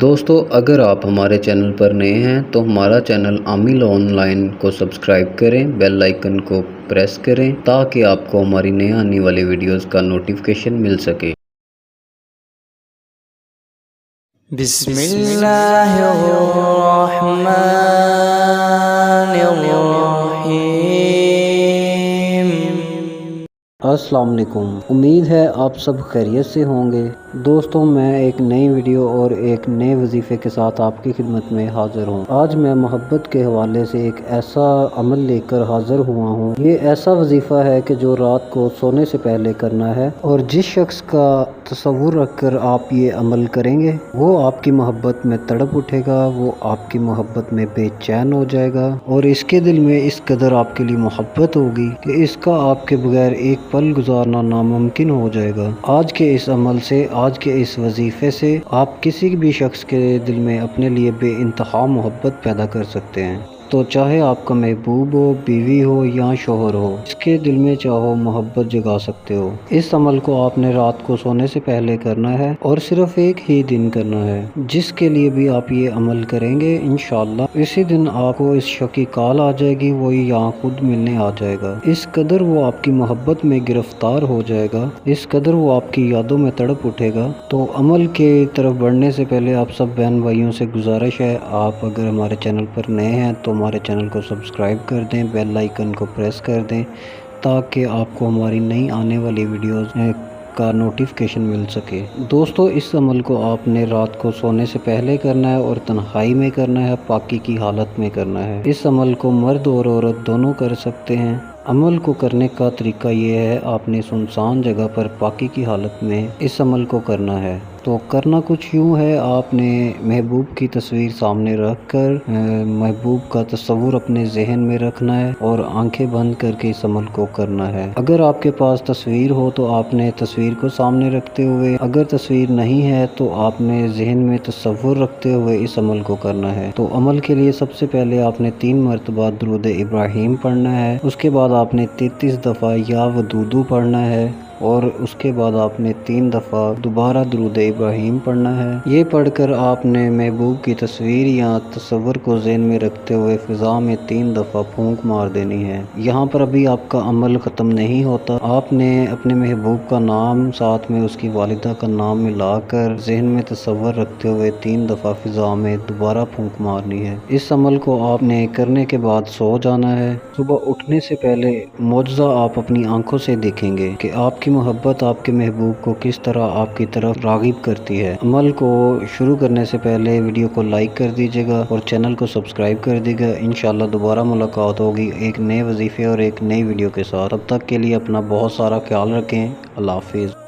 دوستو اگر آپ ہمارے چینل پر نئے ہیں تو ہمارا چینل عامل آن لائن کو سبسکرائب کریں، بیل آئیکن کو پریس کریں تاکہ آپ کو ہماری نئے آنے والی ویڈیوز کا نوٹیفیکیشن مل سکے۔ بسم اللہ الرحمن الرحیم۔ السلام علیکم، امید ہے آپ سب خیریت سے ہوں گے۔ دوستوں میں ایک نئی ویڈیو اور ایک نئے وظیفے کے ساتھ آپ کی خدمت میں حاضر ہوں۔ آج میں محبت کے حوالے سے ایک ایسا عمل لے کر حاضر ہوا ہوں۔ یہ ایسا وظیفہ ہے کہ جو رات کو سونے سے پہلے کرنا ہے، اور جس شخص کا تصور رکھ کر آپ یہ عمل کریں گے وہ آپ کی محبت میں تڑپ اٹھے گا، وہ آپ کی محبت میں بے چین ہو جائے گا، اور اس کے دل میں اس قدر آپ کے لیے محبت ہوگی کہ اس کا آپ کے بغیر ایک پل گزارنا ناممکن ہو جائے گا۔ آج کے اس عمل سے، آج کے اس وظیفے سے آپ کسی بھی شخص کے دل میں اپنے لیے بے انتہا محبت پیدا کر سکتے ہیں۔ تو چاہے آپ کا محبوب ہو، بیوی ہو یا شوہر ہو، اس کے دل میں چاہو محبت جگا سکتے ہو۔ اس عمل کو آپ نے رات کو سونے سے پہلے کرنا ہے، اور صرف ایک ہی دن کرنا ہے۔ جس کے لیے بھی آپ یہ عمل کریں گے انشاءاللہ اسی دن آپ کو اس شخص کی کال آ جائے گی، وہ یہاں خود ملنے آ جائے گا۔ اس قدر وہ آپ کی محبت میں گرفتار ہو جائے گا، اس قدر وہ آپ کی یادوں میں تڑپ اٹھے گا۔ تو عمل کی طرف بڑھنے سے پہلے آپ سب بہن بھائیوں سے گزارش ہے، آپ اگر ہمارے چینل پر نئے ہیں تو ہمارے چینل کو سبسکرائب کر دیں، بیل آئیکن کو پریس کر دیں تاکہ آپ کو ہماری نئی آنے والی ویڈیوز کا نوٹیفیکیشن مل سکے۔ دوستو اس عمل کو آپ نے رات کو سونے سے پہلے کرنا ہے، اور تنہائی میں کرنا ہے، پاکی کی حالت میں کرنا ہے۔ اس عمل کو مرد اور عورت دونوں کر سکتے ہیں۔ عمل کو کرنے کا طریقہ یہ ہے، آپ نے سنسان جگہ پر پاکی کی حالت میں اس عمل کو کرنا ہے۔ تو کرنا کچھ یوں ہے، آپ نے محبوب کی تصویر سامنے رکھ کر محبوب کا تصور اپنے ذہن میں رکھنا ہے، اور آنکھیں بند کر کے اس عمل کو کرنا ہے۔ اگر آپ کے پاس تصویر ہو تو آپ نے تصویر کو سامنے رکھتے ہوئے، اگر تصویر نہیں ہے تو آپ نے ذہن میں تصور رکھتے ہوئے اس عمل کو کرنا ہے۔ تو عمل کے لیے سب سے پہلے آپ نے 3 مرتبہ درود ابراہیم پڑھنا ہے، اس کے بعد آپ نے 33 دفعہ یا ودودو پڑھنا ہے، اور اس کے بعد آپ نے 3 دفعہ دوبارہ درود ابراہیم پڑھنا ہے۔ یہ پڑھ کر آپ نے محبوب کی تصویر یا تصور کو ذہن میں رکھتے ہوئے فضا میں 3 دفعہ پھونک مار دینی ہے۔ یہاں پر ابھی آپ کا عمل ختم نہیں ہوتا، آپ نے اپنے محبوب کا نام ساتھ میں اس کی والدہ کا نام ملا کر ذہن میں تصور رکھتے ہوئے 3 دفعہ فضا میں دوبارہ پھونک مارنی ہے۔ اس عمل کو آپ نے کرنے کے بعد سو جانا ہے۔ صبح اٹھنے سے پہلے معجزہ آپ اپنی آنکھوں سے دیکھیں گے کہ آپ کی محبت آپ کے محبوب کو کس طرح آپ کی طرف راغب کرتی ہے۔ عمل کو شروع کرنے سے پہلے ویڈیو کو لائک کر دیجیے گا اور چینل کو سبسکرائب کر دیجیے گا۔ انشاءاللہ دوبارہ ملاقات ہوگی ایک نئے وظیفے اور ایک نئی ویڈیو کے ساتھ۔ تب تک کے لیے اپنا بہت سارا خیال رکھیں۔ اللہ حافظ۔